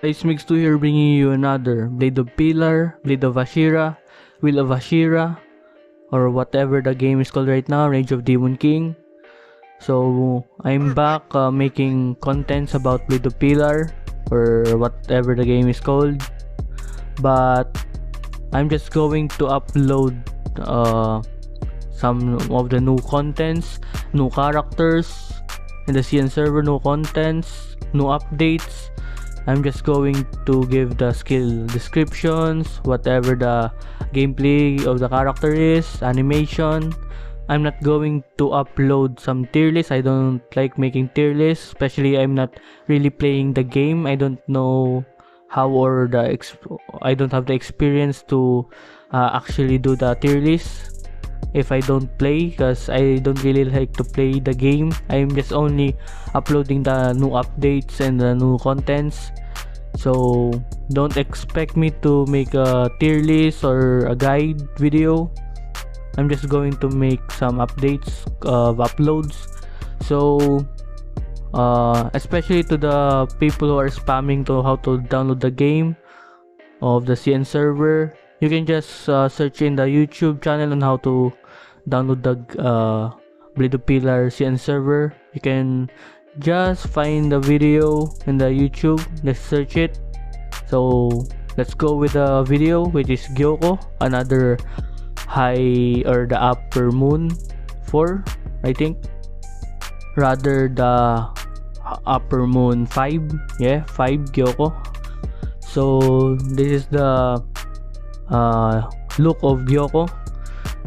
It's Migztwo here, bringing you another Blade of Pillar, Blade of Hashira, Will of Hashira, or whatever the game is called right now, Rage of Demon King. So I'm back making contents about Blade of Pillar, or whatever the game is called. But I'm just going to upload some of the new contents, new characters in the CN server, new contents, new updates. I'm just going to give the skill descriptions, whatever the gameplay of the character is, animation. I'm not going to upload some tier lists. I don't like making tier lists, especially I'm not really playing the game. I don't know how, or I don't have the experience to actually do the tier list if I don't play, because I don't really like to play the game. I'm just only uploading the new updates and the new contents, so don't expect me to make a tier list or a guide video. I'm just going to make some updates of uploads. So especially to the people who are spamming to how to download the game of the CN server, you can just search in the YouTube channel on how to download the Blade of Pillar CN server. You can just find the video in the YouTube, let's search it. So let's go with the video, which is GYOKKO, another high, or the upper moon 4, I think, rather the upper moon 5, yeah, 5 GYOKKO. So this is the look of GYOKKO.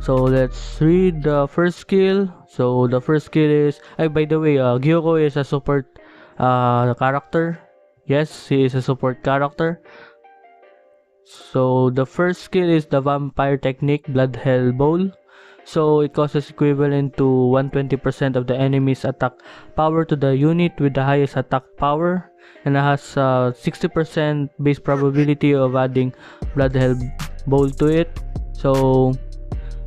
So let's read the first skill. So the first skill is, by the way, GYOKKO is a support character. Yes, he is a support character. So the first skill is the vampire technique, Blood Hell Bowl. So it causes equivalent to 120% of the enemy's attack power to the unit with the highest attack power, and it has 60% base probability of adding Blood Hell Bowl to it. So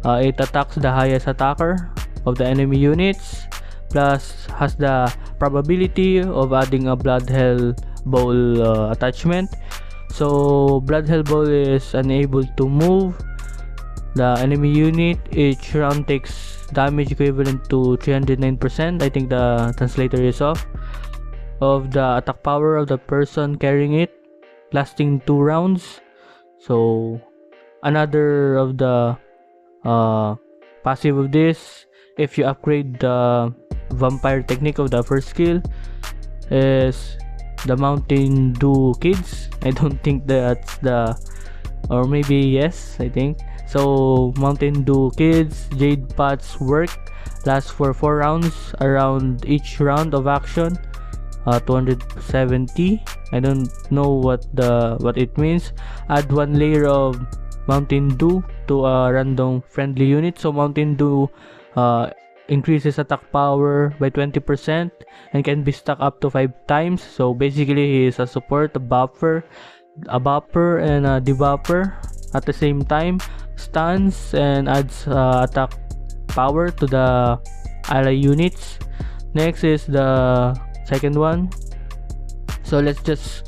it attacks the highest attacker of the enemy units, plus has the probability of adding a Blood Hell Bowl attachment. So Blood Hell Bowl is unable to move the enemy unit. Each round takes damage equivalent to 309%, I think the translator is off, of the attack power of the person carrying it, lasting 2 rounds. So another of the passive of this, if you upgrade the vampire technique of the first skill, is the Mountain Dew Kids. I don't think that's the, or maybe yes, I think so. Mountain Dew Kids Jade Pots work, lasts for 4 rounds. Around each round of action, 270. I don't know what it means. Add 1 layer of Mountain Dew to a random friendly unit. So Mountain Dew increases attack power by 20% and can be stacked up to 5 times. So basically he is a support, a buffer, and a debuffer at the same time. Stuns and adds attack power to the ally units. Next is the second one. So let's just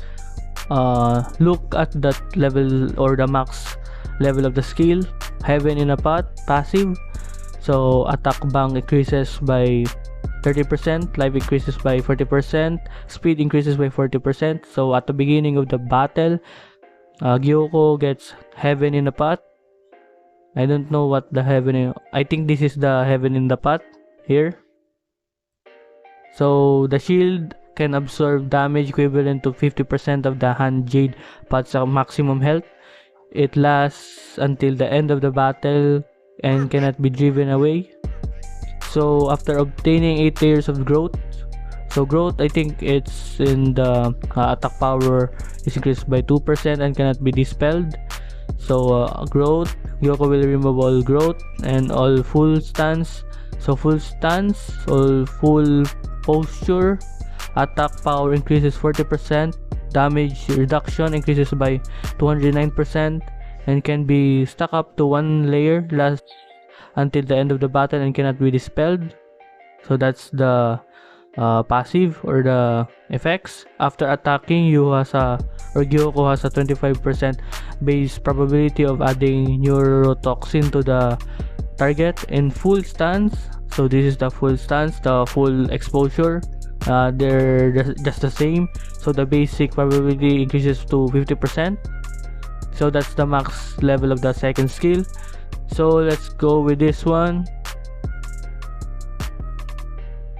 look at that level, or the max level of the skill. Heaven in a Pot, passive. So attack bang increases by 30%, life increases by 40%, speed increases by 40%. So at the beginning of the battle, GYOKKO gets Heaven in a Pot. I don't know what the I think this is the Heaven in the Pot here. So the shield can absorb damage equivalent to 50% of the hand Jade Pot's maximum health. It lasts until the end of the battle and cannot be driven away. So after obtaining 8 layers of growth, so growth, I think it's in the attack power is increased by 2% and cannot be dispelled. So growth, GYOKKO will remove all growth and all full stance. So full stance, all full posture, attack power increases 40%, damage reduction increases by 209%, and can be stuck up to 1 layer, lasts until the end of the battle and cannot be dispelled. So that's the passive or the effects. After attacking, GYOKKO has a 25% base probability of adding neurotoxin to the target in full stance. So this is the full stance, the full exposure. They're just the same. So the basic probability increases to 50%. So that's the max level of the second skill. So let's go with this one.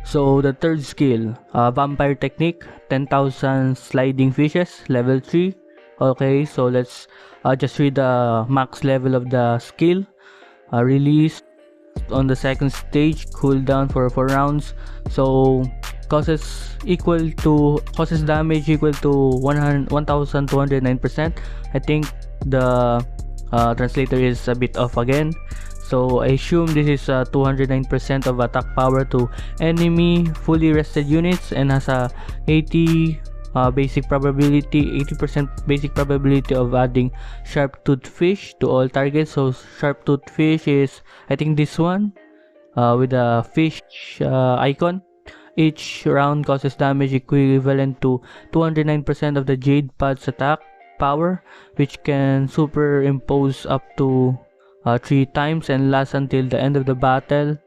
So the third skill, vampire technique, 10,000 sliding fishes, level 3. Okay, so let's just read the max level of the skill. Release on the second stage, cooldown for 4 rounds. So causes damage equal to 1209%. I think the translator is a bit off again. So I assume this is 209% of attack power to enemy fully rested units, and has a 80% basic probability of adding sharp tooth fish to all targets. So sharp tooth fish is, I think, this one with a fish icon. Each round causes damage equivalent to 209% of the Jade Pod's attack power, which can superimpose up to 3 times and lasts until the end of the battle.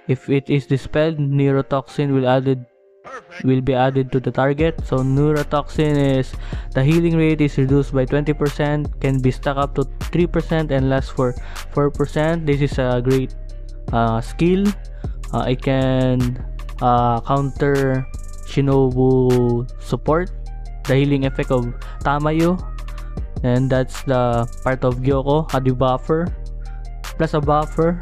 If it is dispelled, neurotoxin will be added to the target. So neurotoxin is the healing rate is reduced by 20%, can be stacked up to 3% and lasts for 4%. This is a great skill. It can counter Shinobu support, the healing effect of Tamayo, and that's the part of GYOKKO, a debuffer plus a buffer.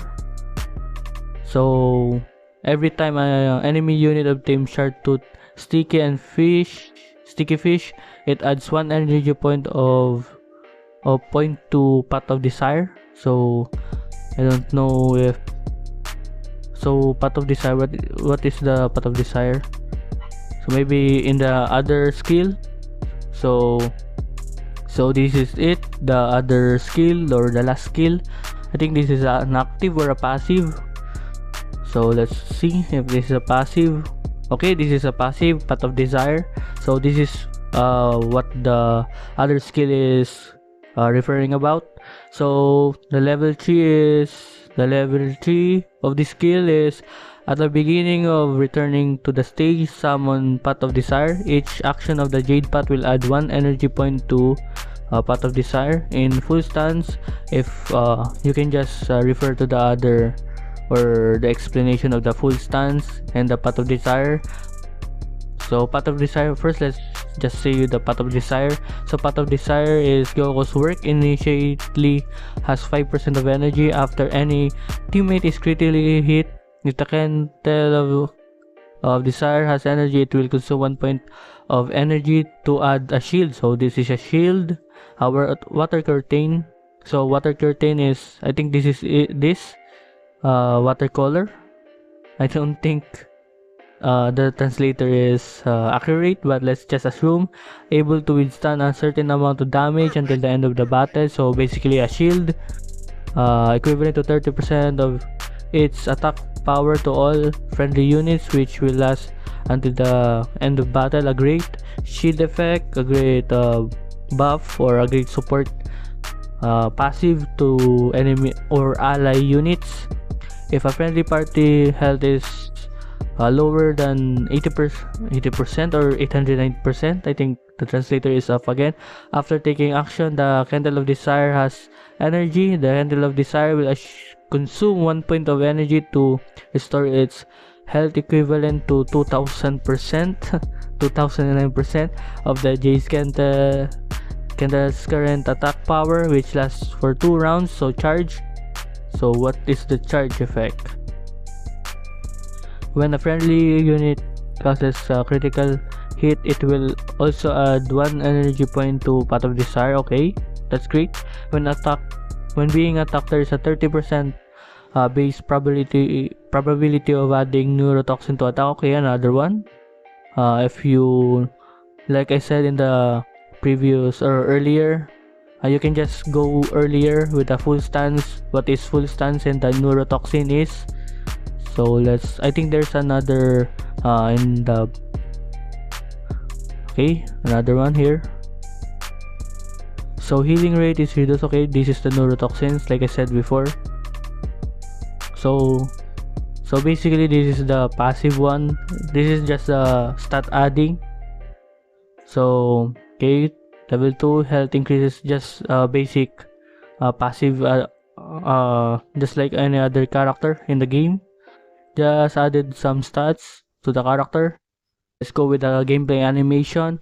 So every time an enemy unit obtains sharp tooth sticky fish, it adds 1 energy point to Path of Desire. So I don't know if Path of Desire, what is the Path of Desire? So maybe in the other skill. So this is it, the other skill or the last skill. I think this is an active or a passive. So let's see if this is a passive. Okay, this is a passive, Path of Desire. So this is what the other skill is referring about. So the level 3 of this skill is, at the beginning of returning to the stage, summon Path of Desire. Each action of the Jade Path will add 1 energy point to Path of Desire. In full stance, if you can just refer to the other or the explanation of the full stance and the Path of Desire. So Path of Desire, first let's just say the Path of Desire. So Path of Desire is GYOKKO's work. Initially has 5% of energy. After any teammate is critically hit, if the candle of Desire has energy, it will consume 1 point of energy to add a shield. So this is a shield. Our water curtain. So water curtain is, I think this is this watercolor. I don't think the translator is accurate, but let's just assume able to withstand a certain amount of damage until the end of the battle. So basically a shield, equivalent to 30% of its attack power to all friendly units, which will last until the end of battle. A great shield effect, a great buff, or a great support passive to enemy or ally units. If a friendly party health is lower than 80% or 809%, I think the translator is off again. After taking action, the Candle of Desire has energy. The Candle of Desire will consume 1 point of energy to restore its health, equivalent to 2000%, 2009% of the Jade's Candle's current attack power, which lasts for 2 rounds. So charge. So what is the charge effect? When a friendly unit causes a critical hit, it will also add 1 energy point to Path of Desire. Okay, that's great. When being attacked, there is a 30% base probability of adding neurotoxin to attack. Okay, another one. If you, like I said in the previous or earlier, you can just go earlier with a full stance. What is full stance and the neurotoxin is? So I think there's another in the okay, another one here. So healing rate is reduced. Okay, this is the neurotoxins like I said before. So basically this is the passive one. This is just stat adding. So okay, level 2 health increases, just basic passive, just like any other character in the game. Just added some stats to the character. Let's go with the gameplay animation.